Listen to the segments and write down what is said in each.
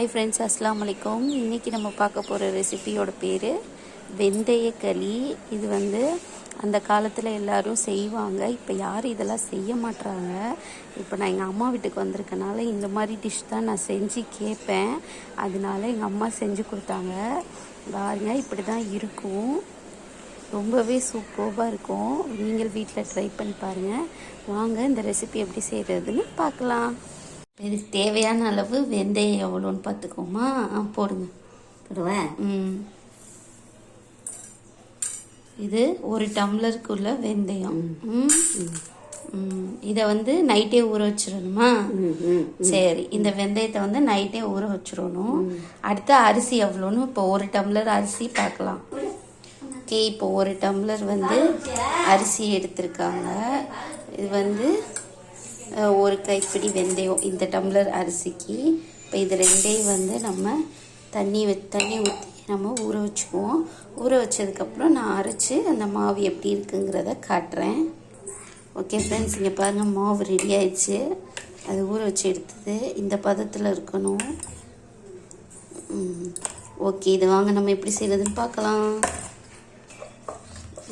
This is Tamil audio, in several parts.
ஹாய் ஃப்ரெண்ட்ஸ், அஸ்ஸலாமு அலைக்கும். இன்றைக்கி நம்ம பார்க்க போகிற ரெசிபியோட பேர் வெந்தய களி. இது அந்த காலத்தில் எல்லோரும் செய்வாங்க. இப்போ யாரும் இதெல்லாம் செய்ய மாட்டுறாங்க. இப்போ நான் எங்கள் அம்மா வீட்டுக்கு வந்திருக்கனால இந்த மாதிரி டிஷ் தான் நான் செஞ்சு கேட்பேன். அதனால எங்கள் அம்மா செஞ்சு கொடுத்தாங்க. பாருங்க, இப்படி தான் இருக்கும். ரொம்பவே சூப்பராக இருக்கும். நீங்கள் வீட்டில் ட்ரை பண்ணி பாருங்கள். வாங்க இந்த ரெசிபி எப்படி செய்கிறதுன்னு பார்க்கலாம். இதுக்கு தேவையான அளவு வெந்தயம் எவ்வளோன்னு பார்த்துக்கோமா. போடுங்க. போடுவேன். இது ஒரு டம்ளருக்குள்ள வெந்தயம். இதை நைட்டே ஊற வச்சிடணுமா? சரி, இந்த வெந்தயத்தை நைட்டே ஊற வச்சிடணும். அடுத்து அரிசி எவ்வளோன்னு இப்போ ஒரு டம்ளர் அரிசி பார்க்கலாம். ஓகே, இப்போ ஒரு டம்ளர் அரிசி எடுத்திருக்காங்க. இது ஒரு கைப்பிடி வெந்தயம் இந்த டம்ளர் அரிசிக்கு. இப்போ இது ரெண்டையும் நம்ம தண்ணி ஊற்றி நம்ம ஊற வச்சுக்குவோம். ஊற வச்சதுக்கப்புறம் நான் அரைச்சி அந்த மாவு எப்படி இருக்குங்கிறத காட்டுறேன். ஓகே ஃப்ரெண்ட்ஸ், இங்கே பாருங்கள், மாவு ரெடி ஆயிடுச்சு. அது ஊற வச்சு எடுத்தது இந்த பதத்தில் இருக்கணும். ஓகே, இது வாங்க நம்ம எப்படி செய்கிறதுன்னு பார்க்கலாம்.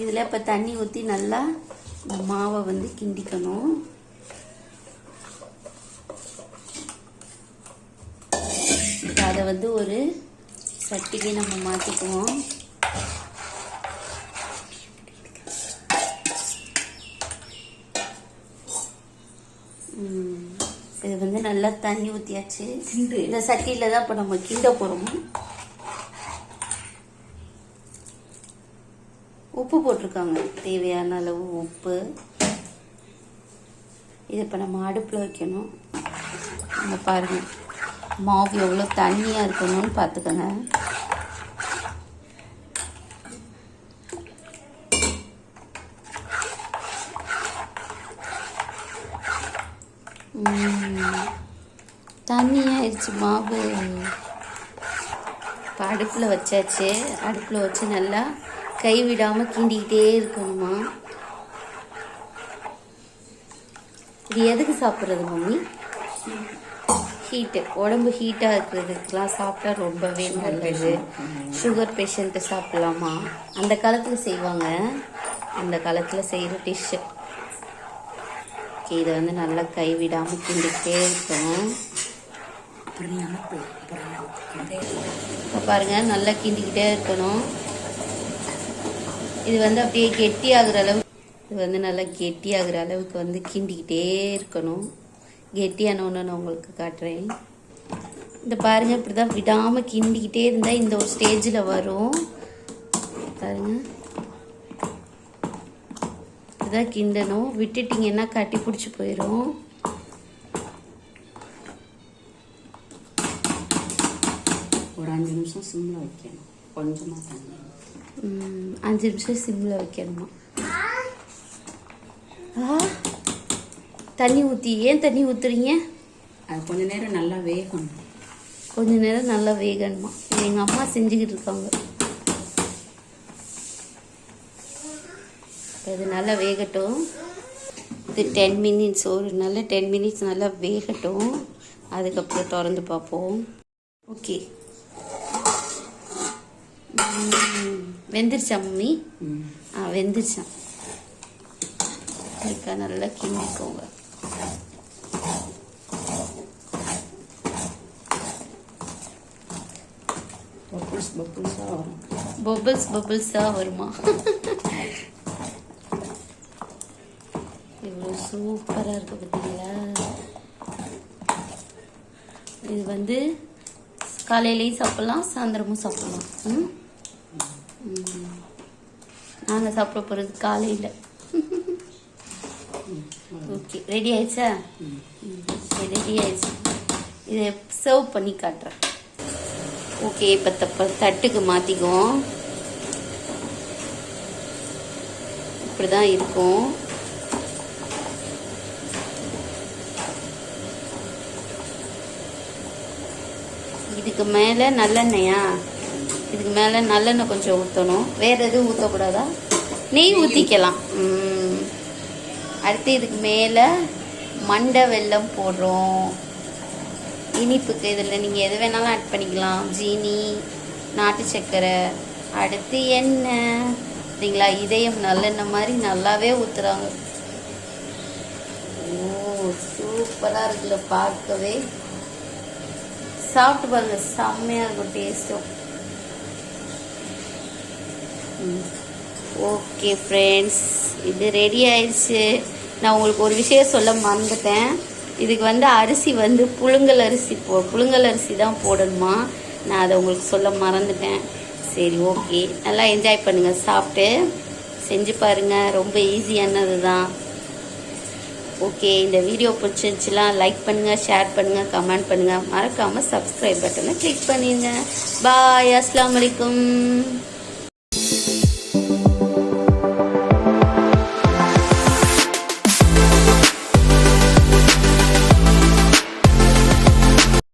இதில் இப்போ தண்ணி ஊற்றி நல்லா இந்த மாவை கிண்டிக்கணும். அதை ஒரு சட்டிக்கு நம்ம மாற்றிக்குவோம். இது நல்லா தண்ணி ஊற்றியாச்சு. இந்த சட்டியில் தான் இப்போ நம்ம கிண்ட போகிறோம். உப்பு போட்டிருக்காங்க, தேவையான அளவு உப்பு. இதை இப்போ நம்ம அடுப்பில் வைக்கணும். நம்ம பாருங்கள், மாவு எவ்வளோ தண்ணியாக இருக்கணும்னு பார்த்துக்கோங்க. தண்ணியாகிடுச்சு மாவு. இப்போ அடுப்பில் வச்சாச்சு. அடுப்பில் வச்சு நல்லா கைவிடாமல் கிண்டிக்கிட்டே இருக்கணுமா. இது எதுக்கு சாப்பிட்றது மம்மி? ஹீட்டு, உடம்பு ஹீட்டாக இருக்கிறதுக்கெலாம் சாப்பிட்டா ரொம்பவே நல்லது. சுகர் பேஷண்ட்டு சாப்பிட்லாமா? அந்த காலத்தில் செய்வாங்க, அந்த காலத்தில் செய்கிற டிஷ்ஷு. ஓகே, இதை நல்லா கைவிடாமல் கிண்டிக்கிட்டே இருக்கணும். இப்போ பாருங்கள், நல்லா கிண்டிக்கிட்டே இருக்கணும். இது அப்படியே கெட்டியாகிற அளவுக்கு நல்லா கெட்டியாகிற அளவுக்கு கிண்டிக்கிட்டே இருக்கணும். கெட்டியான ஒன்று நான் உங்களுக்கு காட்டுறேன். இந்த பாருங்கள், இப்படி தான் விடாமல் கிண்டிக்கிட்டே இருந்தால் இந்த ஒரு ஸ்டேஜில் வரும். பாருங்கள், இதுதான் கிண்டணும். விட்டுட்டிங்கன்னா கட்டி பிடிச்சி போயிடும். ஒரு 5 நிமிஷம் சிம்மில் வைக்கணும். கொஞ்சமாக தண்ணி 5 நிமிஷம் சிம்மில் வைக்கணுமா? தண்ணி ஊற்றி ஏன் தண்ணி ஊற்றுறீங்க? அது கொஞ்ச நேரம் நல்லா வேகணும். கொஞ்ச நேரம் நல்லா வேகணுமா? எங்கள் அம்மா செஞ்சுக்கிட்டு இருக்காங்க. இது நல்லா வேகட்டும். இது 10 மினிட்ஸ், ஒரு நல்ல 10 மினிட்ஸ் நல்லா வேகட்டும். அதுக்கப்புறம் திறந்து பார்ப்போம். ஓகே, வெந்துருச்சா மம்மி? வெந்துருச்சான். நல்லா கிண்டிக்கோங்க. பபிள்ஸாக வருமா? இவ்வளோ சூப்பராக இருக்கு பார்த்தீங்களா? இது காலையிலையும் சாப்பிட்லாம், சாயந்தரமும் சாப்பிட்லாம். நாங்கள் சாப்பிட போகிறது காலையில். ஓகே, ரெடி ஆயிடுச்சா? ரெடி ஆயிடுச்சு. இதை சர்வ் பண்ணி காட்டுறேன். ஓகே, இப்போ தட்டுக்கு மாற்றிக்குவோம். இப்படி தான் இருக்கும். இதுக்கு மேலே நல்லெண்ணெயா? இதுக்கு மேலே நல்லெண்ணெய் கொஞ்சம் ஊற்றணும். வேறு எதுவும் ஊற்றக்கூடாதா? நெய் ஊற்றிக்கலாம். அடுத்து இதுக்கு மேலே மண்டை வெல்லம் போடுறோம். இனிப்புக்கு இதில் நீங்கள் எது வேணாலும் ஆட் பண்ணிக்கலாம். ஜீனி, நாட்டு சர்க்கரை, அடுத்து எண்ணெய் சரிங்களா. இதயம் நல்லெண்ணெய் மாதிரி நல்லாவே ஊற்றுறாங்க. ஓ சூப்பராக இருக்குல்ல பார்க்கவே. சாப்பிட்டு பாருங்க, செம்மையாக இருக்கும் டேஸ்ட்டும். ஓகே ஃப்ரெண்ட்ஸ், இது ரெடி ஆயிடுச்சு. நான் உங்களுக்கு ஒரு விஷயம் சொல்ல மறந்துட்டேன். இதுக்கு வந்து அரிசி வந்து புழுங்கல் அரிசி தான் போடணுமா. நான் அதை உங்களுக்கு சொல்ல மறந்துட்டேன். சரி ஓகே, நல்லா என்ஜாய் பண்ணுங்கள். சாப்பிட்டு செஞ்சு பாருங்கள், ரொம்ப ஈஸியானது தான். ஓகே, இந்த வீடியோ பிடிச்சிருந்துச்சுன்னா லைக் பண்ணுங்கள், ஷேர் பண்ணுங்கள், கமெண்ட் பண்ணுங்கள். மறக்காமல் சப்ஸ்கிரைப் பட்டனை கிளிக் பண்ணிடுங்க. பாய், அஸ்ஸலாமு அலைக்கும்.